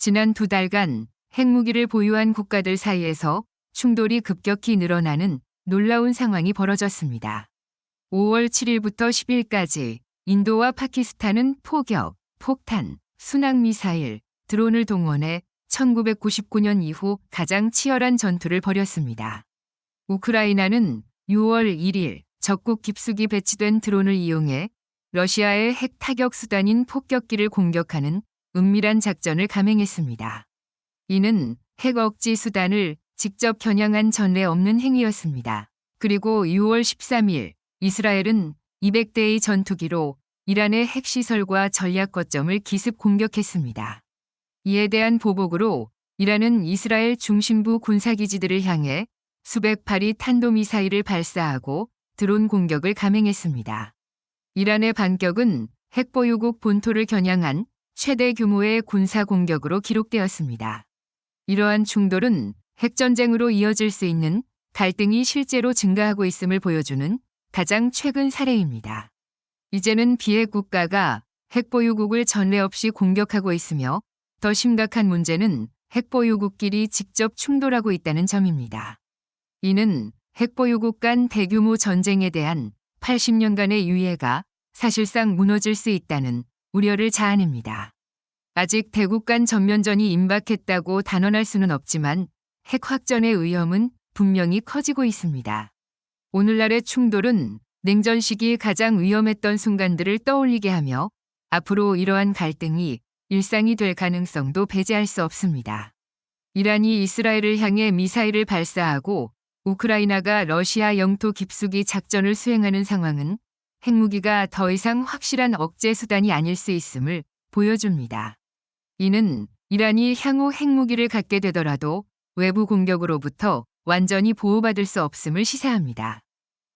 지난 2달간 핵무기를 보유한 국가들 사이에서 충돌이 급격히 늘어나는 놀라운 상황이 벌어졌습니다. 5월 7일부터 10일까지 인도와 파키스탄은 포격, 폭탄, 순항미사일, 드론을 동원해 1999년 이후 가장 치열한 전투를 벌였습니다. 우크라이나는 6월 1일 적국 깊숙이 배치된 드론을 이용해 러시아의 핵 타격 수단인 폭격기를 공격하는 은밀한 작전을 감행했습니다. 이는 핵 억지 수단을 직접 겨냥한 전례 없는 행위였습니다. 그리고 6월 13일 이스라엘은 200대의 전투기로 이란의 핵시설과 전략 거점을 기습 공격했습니다. 이에 대한 보복으로 이란은 이스라엘 중심부 군사기지들을 향해 수백 발의 탄도미사일을 발사하고 드론 공격을 감행했습니다. 이란의 반격은 핵보유국 본토를 겨냥한 최대 규모의 군사 공격으로 기록되었습니다. 이러한 충돌은 핵전쟁으로 이어질 수 있는 갈등이 실제로 증가하고 있음을 보여주는 가장 최근 사례입니다. 이제는 비핵 국가가 핵보유국을 전례 없이 공격하고 있으며 더 심각한 문제는 핵보유국끼리 직접 충돌하고 있다는 점입니다. 이는 핵보유국 간 대규모 전쟁에 대한 80년간의 유예가 사실상 무너질 수 있다는 우려를 자아냅니다. 아직 대국 간 전면전이 임박했다고 단언할 수는 없지만 핵 확전의 위험은 분명히 커지고 있습니다. 오늘날의 충돌은 냉전 시기 가장 위험했던 순간들을 떠올리게 하며 앞으로 이러한 갈등이 일상이 될 가능성도 배제할 수 없습니다. 이란이 이스라엘을 향해 미사일을 발사하고 우크라이나가 러시아 영토 깊숙이 작전을 수행하는 상황은 핵무기가 더 이상 확실한 억제 수단이 아닐 수 있음을 보여줍니다. 이는 이란이 향후 핵무기를 갖게 되더라도 외부 공격으로부터 완전히 보호받을 수 없음을 시사합니다.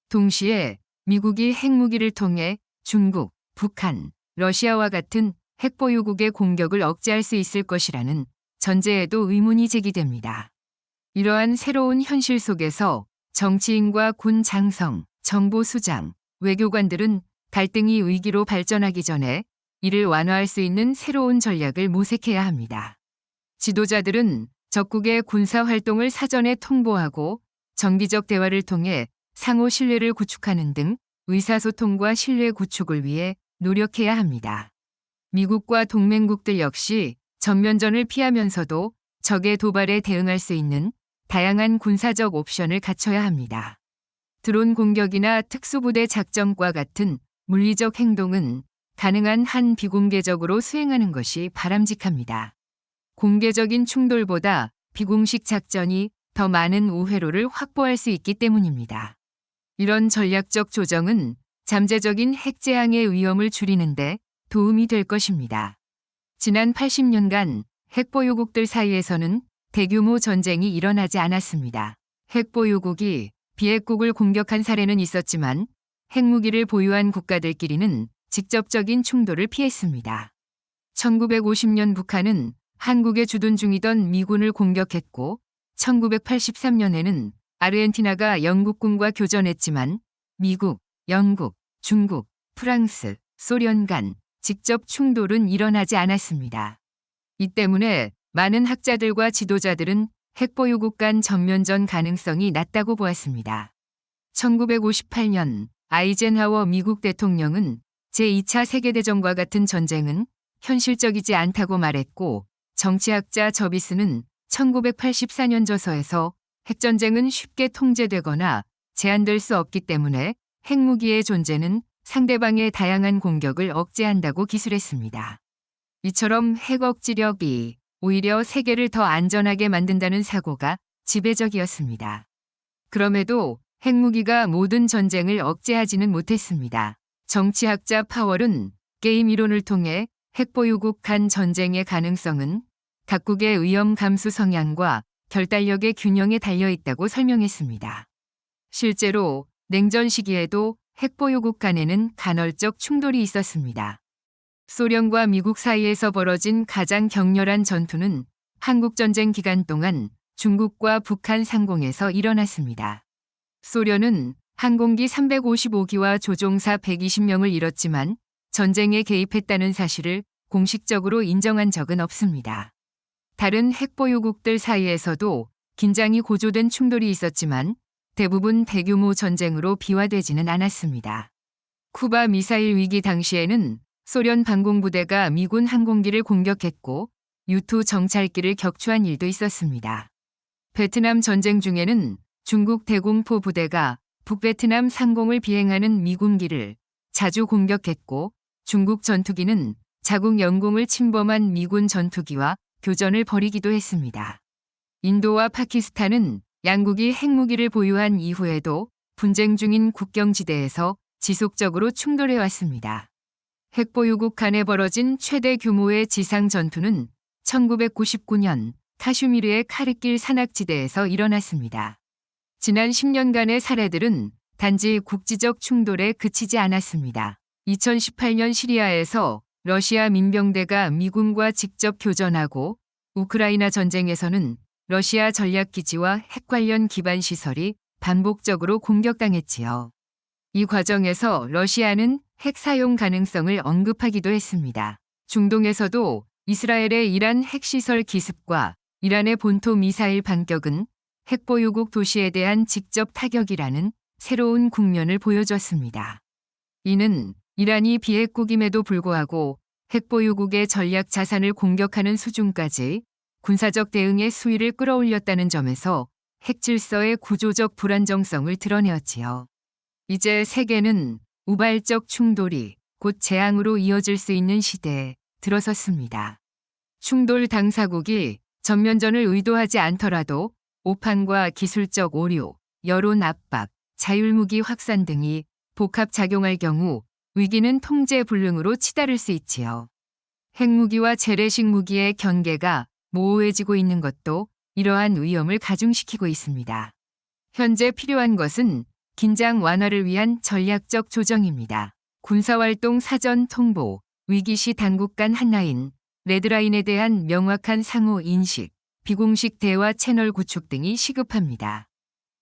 동시에 미국이 핵무기를 통해 중국, 북한, 러시아와 같은 핵보유국의 공격을 억제할 수 있을 것이라는 전제에도 의문이 제기됩니다. 이러한 새로운 현실 속에서 정치인과 군 장성, 정보 수장, 외교관들은 갈등이 위기로 발전하기 전에 이를 완화할 수 있는 새로운 전략을 모색해야 합니다. 지도자들은 적국의 군사 활동을 사전에 통보하고 정기적 대화를 통해 상호 신뢰를 구축하는 등 의사소통과 신뢰 구축을 위해 노력해야 합니다. 미국과 동맹국들 역시 전면전을 피하면서도 적의 도발에 대응할 수 있는 다양한 군사적 옵션을 갖춰야 합니다. 드론 공격이나 특수부대 작전과 같은 물리적 행동은 가능한 한 비공개적으로 수행하는 것이 바람직합니다. 공개적인 충돌보다 비공식 작전이 더 많은 우회로를 확보할 수 있기 때문입니다. 이런 전략적 조정은 잠재적인 핵재앙의 위험을 줄이는 데 도움이 될 것입니다. 지난 80년간 핵보유국들 사이에서는 대규모 전쟁이 일어나지 않았습니다. 핵보유국이 비핵국을 공격한 사례는 있었지만 핵무기를 보유한 국가들끼리는 직접적인 충돌을 피했습니다. 1950년 북한은 한국에 주둔 중이던 미군을 공격했고 1983년에는 아르헨티나가 영국군과 교전했지만 미국, 영국, 중국, 프랑스, 소련 간 직접 충돌은 일어나지 않았습니다. 이 때문에 많은 학자들과 지도자들은 핵보유국 간 전면전 가능성이 낮다고 보았습니다. 1958년 아이젠하워 미국 대통령은 제2차 세계대전과 같은 전쟁은 현실적이지 않다고 말했고 정치학자 저비스는 1984년 저서에서 핵전쟁은 쉽게 통제되거나 제한될 수 없기 때문에 핵무기의 존재는 상대방의 다양한 공격을 억제한다고 기술했습니다. 이처럼 핵 억지력이 오히려 세계를 더 안전하게 만든다는 사고가 지배적이었습니다. 그럼에도 핵무기가 모든 전쟁을 억제하지는 못했습니다. 정치학자 파월은 게임 이론을 통해 핵보유국 간 전쟁의 가능성은 각국의 위험 감수 성향과 결단력의 균형에 달려 있다고 설명했습니다. 실제로 냉전 시기에도 핵보유국 간에는 간헐적 충돌이 있었습니다. 소련과 미국 사이에서 벌어진 가장 격렬한 전투는 한국전쟁 기간 동안 중국과 북한 상공에서 일어났습니다. 소련은 항공기 355기와 조종사 120명을 잃었지만 전쟁에 개입했다는 사실을 공식적으로 인정한 적은 없습니다. 다른 핵보유국들 사이에서도 긴장이 고조된 충돌이 있었지만 대부분 대규모 전쟁으로 비화되지는 않았습니다. 쿠바 미사일 위기 당시에는 소련 방공부대가 미군 항공기를 공격했고 U-2 정찰기를 격추한 일도 있었습니다. 베트남 전쟁 중에는 중국 대공포 부대가 북베트남 상공을 비행하는 미군기를 자주 공격했고 중국 전투기는 자국 영공을 침범한 미군 전투기와 교전을 벌이기도 했습니다. 인도와 파키스탄은 양국이 핵무기를 보유한 이후에도 분쟁 중인 국경지대에서 지속적으로 충돌해왔습니다. 핵보유국 간에 벌어진 최대 규모의 지상 전투는 1999년 카슈미르의 카르길 산악지대에서 일어났습니다. 지난 10년간의 사례들은 단지 국지적 충돌에 그치지 않았습니다. 2018년 시리아에서 러시아 민병대가 미군과 직접 교전하고 우크라이나 전쟁에서는 러시아 전략기지와 핵 관련 기반 시설이 반복적으로 공격당했지요. 이 과정에서 러시아는 핵 사용 가능성을 언급하기도 했습니다. 중동에서도 이스라엘의 이란 핵시설 기습과 이란의 본토 미사일 반격은 핵보유국 도시에 대한 직접 타격이라는 새로운 국면을 보여줬습니다. 이는 이란이 비핵국임에도 불구하고 핵보유국의 전략 자산을 공격하는 수준까지 군사적 대응의 수위를 끌어올렸다는 점에서 핵 질서의 구조적 불안정성을 드러내었지요. 이제 세계는 우발적 충돌이 곧 재앙으로 이어질 수 있는 시대에 들어섰습니다. 충돌 당사국이 전면전을 의도하지 않더라도 오판과 기술적 오류, 여론 압박, 자율무기 확산 등이 복합작용할 경우 위기는 통제 불능으로 치달을 수 있지요. 핵무기와 재래식 무기의 경계가 모호해지고 있는 것도 이러한 위험을 가중시키고 있습니다. 현재 필요한 것은 긴장 완화를 위한 전략적 조정입니다. 군사활동 사전 통보, 위기시 당국 간 한라인, 레드라인에 대한 명확한 상호 인식, 비공식 대화 채널 구축 등이 시급합니다.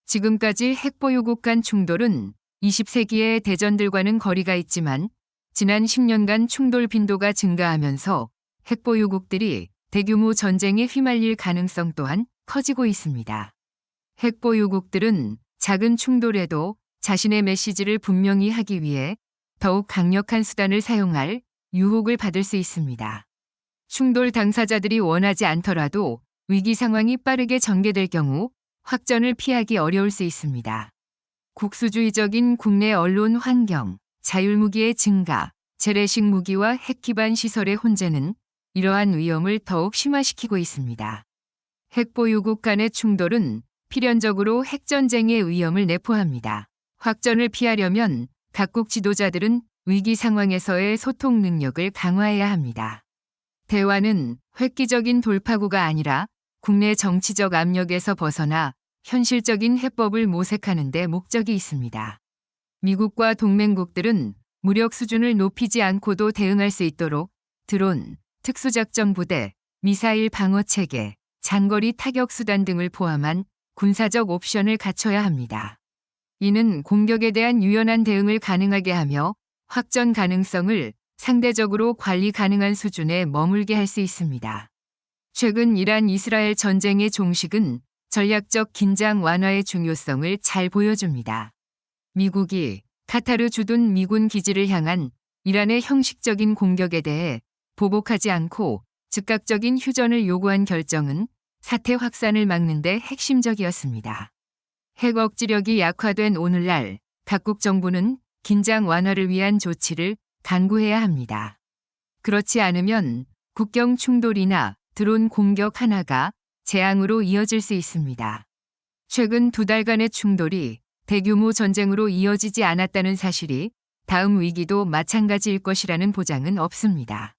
지금까지 핵보유국 간 충돌은 20세기의 대전들과는 거리가 있지만 지난 10년간 충돌 빈도가 증가하면서 핵보유국들이 대규모 전쟁에 휘말릴 가능성 또한 커지고 있습니다. 핵보유국들은 작은 충돌에도 자신의 메시지를 분명히 하기 위해 더욱 강력한 수단을 사용할 유혹을 받을 수 있습니다. 충돌 당사자들이 원하지 않더라도 위기 상황이 빠르게 전개될 경우 확전을 피하기 어려울 수 있습니다. 국수주의적인 국내 언론 환경, 자율무기의 증가, 재래식 무기와 핵 기반 시설의 혼재는 이러한 위험을 더욱 심화시키고 있습니다. 핵보유국 간의 충돌은 필연적으로 핵전쟁의 위험을 내포합니다. 확전을 피하려면 각국 지도자들은 위기 상황에서의 소통 능력을 강화해야 합니다. 대화는 획기적인 돌파구가 아니라 국내 정치적 압력에서 벗어나 현실적인 해법을 모색하는 데 목적이 있습니다. 미국과 동맹국들은 무력 수준을 높이지 않고도 대응할 수 있도록 드론, 특수작전 부대, 미사일 방어 체계, 장거리 타격 수단 등을 포함한 군사적 옵션을 갖춰야 합니다. 이는 공격에 대한 유연한 대응을 가능하게 하며 확전 가능성을 상대적으로 관리 가능한 수준에 머물게 할 수 있습니다. 최근 이란 이스라엘 전쟁의 종식은 전략적 긴장 완화의 중요성을 잘 보여줍니다. 미국이 카타르 주둔 미군 기지를 향한 이란의 형식적인 공격에 대해 보복하지 않고 즉각적인 휴전을 요구한 결정은 사태 확산을 막는 데 핵심적이었습니다. 핵 억지력이 약화된 오늘날 각국 정부는 긴장 완화를 위한 조치를 강구해야 합니다. 그렇지 않으면 국경 충돌이나 드론 공격 하나가 재앙으로 이어질 수 있습니다. 최근 2달간의 충돌이 대규모 전쟁으로 이어지지 않았다는 사실이 다음 위기도 마찬가지일 것이라는 보장은 없습니다.